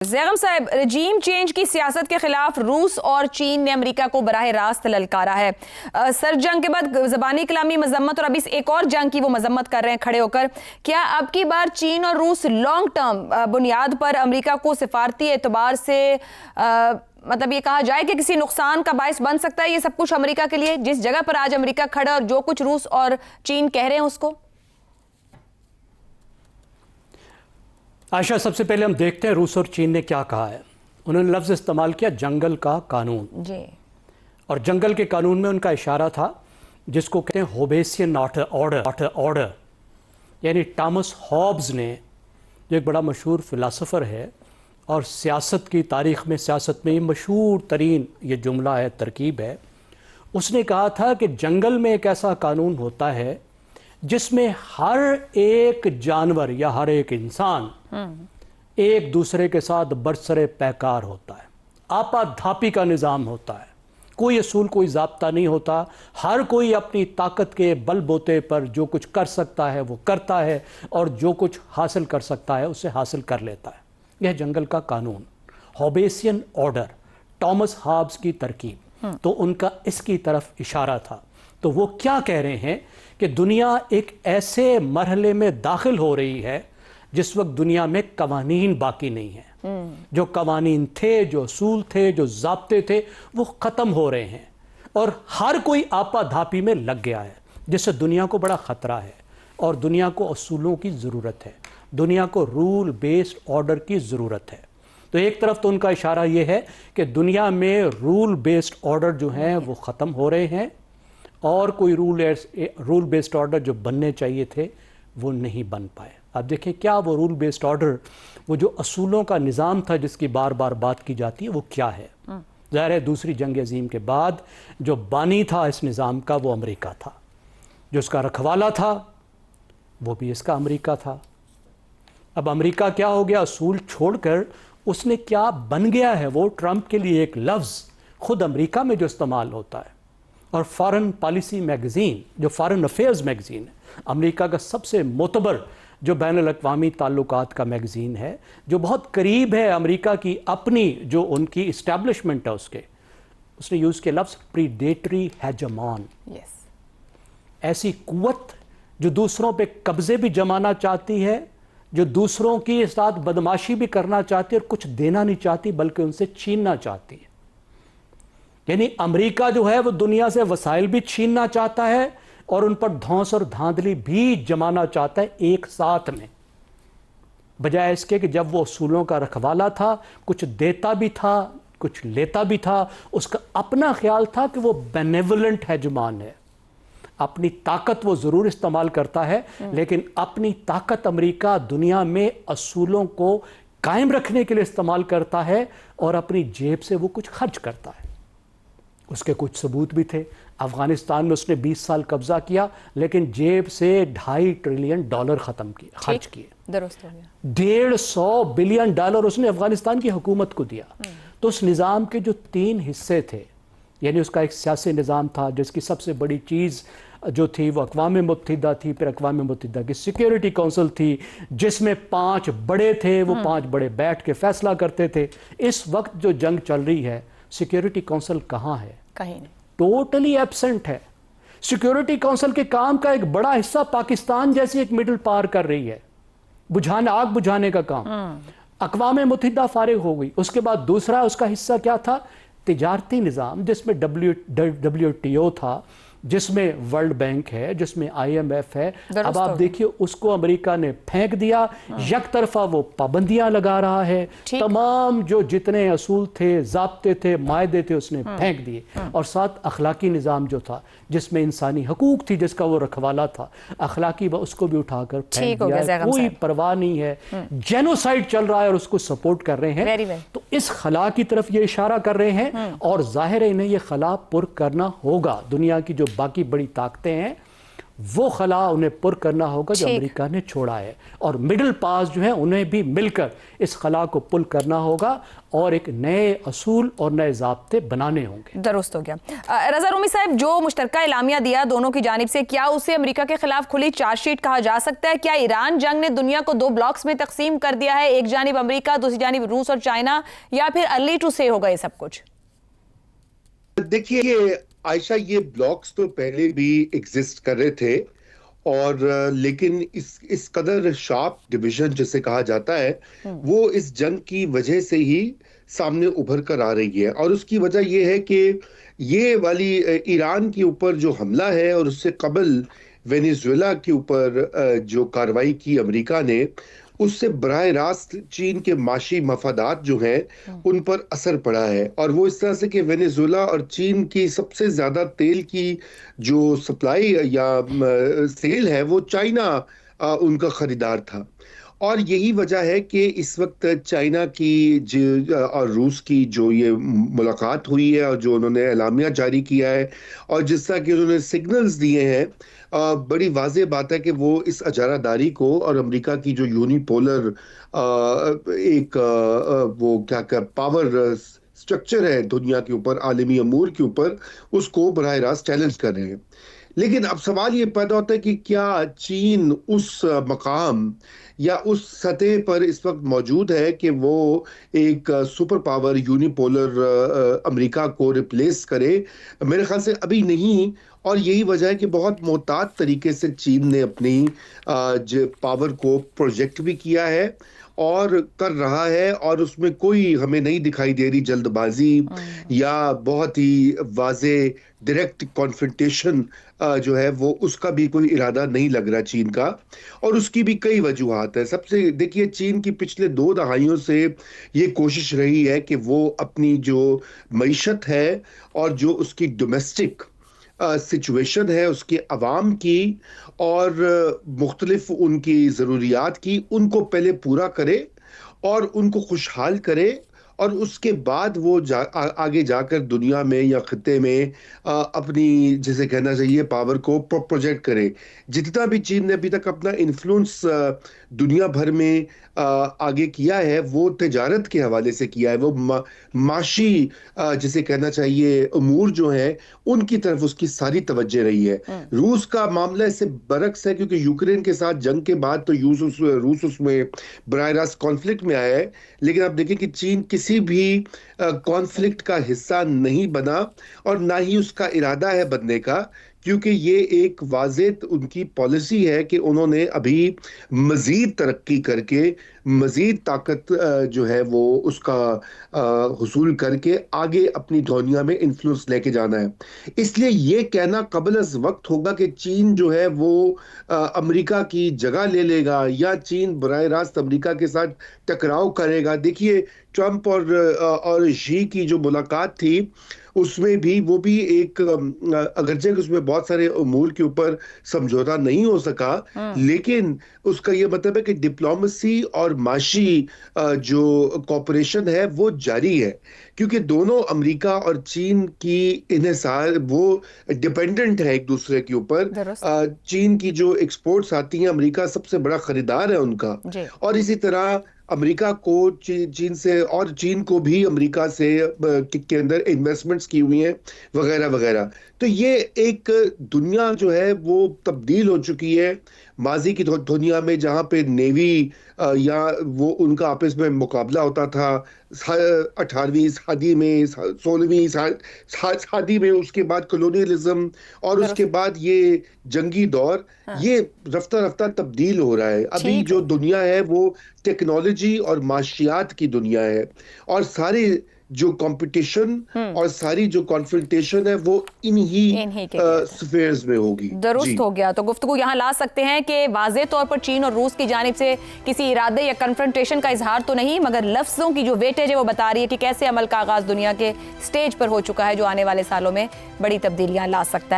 زیغم صاحب، regime change کی سیاست کے خلاف روس اور چین نے امریکہ کو براہ راست للکارا ہے۔ سر جنگ کے بعد زبانی کلامی مذمت اور ابھی ایک اور جنگ کی وہ مذمت کر رہے ہیں کھڑے ہو کر۔ کیا اب کی بار چین اور روس لانگ ٹرم بنیاد پر امریکہ کو سفارتی اعتبار سے مطلب یہ کہا جائے کہ کسی نقصان کا باعث بن سکتا ہے یہ سب کچھ امریکہ کے لیے، جس جگہ پر آج امریکہ کھڑا اور جو کچھ روس اور چین کہہ رہے ہیں اس کو؟ عائشہ، سب سے پہلے ہم دیکھتے ہیں روس اور چین نے کیا کہا ہے۔ انہوں نے لفظ استعمال کیا جنگل کا قانون، جی، اور جنگل کے قانون میں ان کا اشارہ تھا جس کو کہتے ہیں ہوبیسین آرڈر، یعنی ٹامس ہابز نے، جو ایک بڑا مشہور فلاسفر ہے اور سیاست کی تاریخ میں، سیاست میں یہ مشہور ترین یہ جملہ ہے، ترکیب ہے، اس نے کہا تھا کہ جنگل میں ایک ایسا قانون ہوتا ہے جس میں ہر ایک جانور یا ہر ایک انسان ایک دوسرے کے ساتھ برسر پیکار ہوتا ہے، آپا دھاپی کا نظام ہوتا ہے، کوئی اصول کوئی ضابطہ نہیں ہوتا، ہر کوئی اپنی طاقت کے بل بوتے پر جو کچھ کر سکتا ہے وہ کرتا ہے اور جو کچھ حاصل کر سکتا ہے اسے حاصل کر لیتا ہے۔ یہ جنگل کا قانون، ہوبیسین آرڈر، ٹامس ہابز کی ترکیب، تو ان کا اس کی طرف اشارہ تھا۔ تو وہ کیا کہہ رہے ہیں کہ دنیا ایک ایسے مرحلے میں داخل ہو رہی ہے جس وقت دنیا میں قوانین باقی نہیں ہیں، جو قوانین تھے، جو اصول تھے، جو ضابطے تھے، وہ ختم ہو رہے ہیں اور ہر کوئی آپا دھاپی میں لگ گیا ہے، جس سے دنیا کو بڑا خطرہ ہے اور دنیا کو اصولوں کی ضرورت ہے، دنیا کو رول بیسڈ آرڈر کی ضرورت ہے۔ تو ایک طرف تو ان کا اشارہ یہ ہے کہ دنیا میں رول بیسڈ آرڈر جو ہیں وہ ختم ہو رہے ہیں اور کوئی رول بیسڈ آرڈر جو بننے چاہیے تھے وہ نہیں بن پائے۔ اب دیکھیں کیا وہ رول بیسڈ آرڈر، وہ جو اصولوں کا نظام تھا جس کی بار بار بات کی جاتی ہے، وہ کیا ہے؟ ظاہر ہے دوسری جنگ عظیم کے بعد جو بانی تھا اس نظام کا وہ امریکہ تھا، جو اس کا رکھوالا تھا وہ بھی اس کا امریکہ تھا۔ اب امریکہ کیا ہو گیا؟ اصول چھوڑ کر اس نے کیا بن گیا ہے؟ وہ ٹرمپ کے لیے ایک لفظ خود امریکہ میں جو استعمال ہوتا ہے، اور فارن پالیسی میگزین، جو فارن افیئرز میگزین ہے، امریکہ کا سب سے معتبر جو بین الاقوامی تعلقات کا میگزین ہے، جو بہت قریب ہے امریکہ کی اپنی جو ان کی اسٹیبلشمنٹ ہے اس نے یوز کیا لفظ پریڈیٹری ہیجمان، ایسی قوت جو دوسروں پہ قبضے بھی جمانا چاہتی ہے، جو دوسروں کی ساتھ بدماشی بھی کرنا چاہتی ہے اور کچھ دینا نہیں چاہتی بلکہ ان سے چھیننا چاہتی ہے۔ یعنی امریکہ جو ہے وہ دنیا سے وسائل بھی چھیننا چاہتا ہے اور ان پر دھونس اور دھاندلی بھی جمانا چاہتا ہے ایک ساتھ میں، بجائے اس کے کہ جب وہ اصولوں کا رکھوالا تھا، کچھ دیتا بھی تھا کچھ لیتا بھی تھا، اس کا اپنا خیال تھا کہ وہ بینیولنٹ ہیجمان ہے، اپنی طاقت وہ ضرور استعمال کرتا ہے لیکن اپنی طاقت امریکہ دنیا میں اصولوں کو قائم رکھنے کے لیے استعمال کرتا ہے اور اپنی جیب سے وہ کچھ خرچ کرتا ہے۔ اس کے کچھ ثبوت بھی تھے۔ افغانستان میں اس نے 20 سال قبضہ کیا لیکن جیب سے $2.5 ٹریلین خرچ کیے، درست ہو گیا، $150 بلین اس نے افغانستان کی حکومت کو دیا۔ تو اس نظام کے جو 3 حصے تھے، یعنی اس کا ایک سیاسی نظام تھا جس کی سب سے بڑی چیز جو تھی وہ اقوام متحدہ تھی، پھر اقوام متحدہ کی سیکیورٹی کونسل تھی جس میں 5 بڑے تھے، وہ 5 بڑے بیٹھ کے فیصلہ کرتے تھے۔ اس وقت جو جنگ چل رہی ہے، سیکیورٹی کونسل کہاں ہے؟ کہیں نہیں، ٹوٹلی ایبسنٹ ہے۔ سیکیورٹی کونسل کے کام کا ایک بڑا حصہ پاکستان جیسی ایک مڈل پار کر رہی ہے، آگ بجھانے کا کام۔ اقوام متحدہ فارغ ہو گئی۔ اس کے بعد دوسرا اس کا حصہ کیا تھا؟ تجارتی نظام، جس میں WTO تھا، جس میں ورلڈ بینک ہے، جس میں IMF ہے۔ اب آپ دیکھیے اس کو امریکہ نے پھینک دیا، یک طرفہ وہ پابندیاں لگا رہا ہے، تمام جو جتنے اصول تھے، ضابطے تھے، معاہدے تھے اس نے پھینک دیے، اور ساتھ اخلاقی نظام جو تھا جس میں انسانی حقوق تھی، جس کا وہ رکھوالا تھا، اخلاقی اس کو بھی اٹھا کر پھینک دیا ہے۔ کوئی پرواہ نہیں ہے، جینوسائیڈ چل رہا ہے اور اس کو سپورٹ کر رہے ہیں۔ تو اس خلا کی طرف یہ اشارہ کر رہے ہیں اور ظاہر ہے انہیں یہ خلا پر کرنا ہوگا۔ دنیا کی جو باقی بڑی طاقتیں ہیں وہ خلا انہیں پر کرنا ہوگا جو امریکہ نے چھوڑا ہے، اور مڈل پاس جو ہیں انہیں بھی مل کر اس خلا کو پل کرنا ہوگا اور ایک نئے اصول اور نئے ضابطے بنانے ہوں گے۔ درست ہو گیا۔ رضا رومی صاحب، جو مشترکہ اعلامیہ دیا دونوں کی جانب سے، کیا اسے امریکہ کے خلاف کھلی چارج شیٹ کہا جا سکتا ہے؟ کیا ایران جنگ نے دنیا کو 2 بلاکس میں تقسیم کر دیا ہے، ایک جانب امریکہ، دوسری جانب روس اور چائنا، یا پھر ارلی ٹو سے ہوگا یہ سب کچھ؟ دیکھیے عائشہ، یہ بلاکس تو پہلے بھی ایگزسٹ کر رہے تھے، اور لیکن اس قدر شارپ ڈویژن جسے کہا جاتا ہے وہ اس جنگ کی وجہ سے ہی سامنے ابھر کر آ رہی ہے، اور اس کی وجہ یہ ہے کہ یہ والی ایران کے اوپر جو حملہ ہے اور اس سے قبل وینیزویلا کے اوپر جو کارروائی کی امریکہ نے، اس سے براہ راست چین کے معاشی مفادات جو ہیں ان پر اثر پڑا ہے، اور وہ اس طرح سے کہ وینیزویلا اور چین کی سب سے زیادہ تیل کی جو سپلائی یا سیل ہے وہ چائنا ان کا خریدار تھا، اور یہی وجہ ہے کہ اس وقت چائنا کی اور روس کی جو یہ ملاقات ہوئی ہے اور جو انہوں نے اعلامیہ جاری کیا ہے، اور جس طرح کہ انہوں نے سگنلز دیے ہیں، بڑی واضح بات ہے کہ وہ اس اجارہ داری کو اور امریکہ کی جو یونی پولر ایک وہ کیا پاور سٹرکچر ہے دنیا کے اوپر، عالمی امور کے اوپر، اس کو براہ راست چیلنج کر رہے ہیں۔ لیکن اب سوال یہ پیدا ہوتا ہے کہ کیا چین اس مقام یا اس سطح پر اس وقت موجود ہے کہ وہ ایک سپر پاور یونی پولر امریکہ کو ریپلیس کرے؟ میرے خیال سے ابھی نہیں، اور یہی وجہ ہے کہ بہت محتاط طریقے سے چین نے اپنی پاور کو پروجیکٹ بھی کیا ہے اور کر رہا ہے، اور اس میں کوئی ہمیں نہیں دکھائی دے رہی جلد بازی یا بہت ہی واضح ڈائریکٹ کانفرنٹیشن جو ہے وہ اس کا بھی کوئی ارادہ نہیں لگ رہا چین کا، اور اس کی بھی کئی وجوہات ہیں۔ سب سے دیکھیے، چین کی پچھلے 2 دہائیوں سے یہ کوشش رہی ہے کہ وہ اپنی جو معیشت ہے اور جو اس کی ڈومیسٹک سچویشن ہے، اس کے عوام کی اور مختلف ان کی ضروریات کی، ان کو پہلے پورا کرے اور ان کو خوشحال کرے، اور اس کے بعد وہ آگے جا کر دنیا میں یا خطے میں اپنی جسے کہنا چاہیے پاور کو پروجیکٹ کرے۔ جتنا بھی چین نے ابھی تک اپنا انفلوئنس دنیا بھر میں آگے کیا ہے وہ تجارت کے حوالے سے کیا ہے، وہ معاشی جسے کہنا چاہیے امور جو ہیں ان کی طرف اس کی ساری توجہ رہی ہے۔ روس کا معاملہ اس سے برعکس ہے، کیونکہ یوکرین کے ساتھ جنگ کے بعد تو روس اس میں براہ راست کانفلکٹ میں آیا ہے، لیکن آپ دیکھیں کہ چین کسی بھی کانفلکٹ کا حصہ نہیں بنا، اور نہ ہی اس کا ارادہ ہے بننے کا، کیونکہ یہ ایک واضح ان کی پالیسی ہے کہ انہوں نے ابھی مزید ترقی کر کے مزید طاقت جو ہے وہ اس کا حصول کر کے آگے اپنی دنیا میں انفلوئنس لے کے جانا ہے۔ اس لیے یہ کہنا قبل از وقت ہوگا کہ چین جو ہے وہ امریکہ کی جگہ لے لے گا یا چین براہ راست امریکہ کے ساتھ ٹکراؤ کرے گا۔ دیکھیے ٹرمپ اور شی کی جو ملاقات تھی اس میں بھی وہ بھی ایک اگرچہ اس میں بہت سارے امور کے اوپر سمجھوتا نہیں ہو سکا، لیکن اس کا یہ مطلب ہے کہ ڈپلومیسی اور معاشی جو کوپریشن ہے وہ جاری ہے، کیونکہ دونوں امریکہ اور چین کی انحصار وہ ڈیپینڈنٹ ہے ایک دوسرے کے اوپر۔ چین کی جو ایکسپورٹس آتی ہیں امریکہ سب سے بڑا خریدار ہے ان کا، اور اسی طرح امریکہ کو چین سے اور چین کو بھی امریکہ سے کے اندر انویسٹمنٹس کی ہوئی ہیں وغیرہ وغیرہ۔ تو یہ ایک دنیا جو ہے وہ تبدیل ہو چکی ہے ماضی کی دنیا میں، جہاں پہ نیوی یا وہ ان کا آپس میں مقابلہ ہوتا تھا 18ویں صدی میں 16ویں صدی میں، اس کے بعد کولونیلزم، اور اس کے بعد یہ جنگی دور، یہ رفتہ رفتہ تبدیل ہو رہا ہے۔ ابھی جو دنیا ہے وہ ٹیکنالوجی اور معاشیات کی دنیا ہے، اور سارے جو کمپٹیشن اور ساری جو کانفرنٹیشن ہے وہ انہی سفیئرز میں ہوگی۔ درست ہو گیا۔ تو گفتگو یہاں لا سکتے ہیں کہ واضح طور پر چین اور روس کی جانب سے کسی ارادے یا کنفرنٹیشن کا اظہار تو نہیں، مگر لفظوں کی جو ویٹیج ہے وہ بتا رہی ہے کہ کیسے عمل کا آغاز دنیا کے سٹیج پر ہو چکا ہے، جو آنے والے سالوں میں بڑی تبدیلیاں لا سکتا ہے۔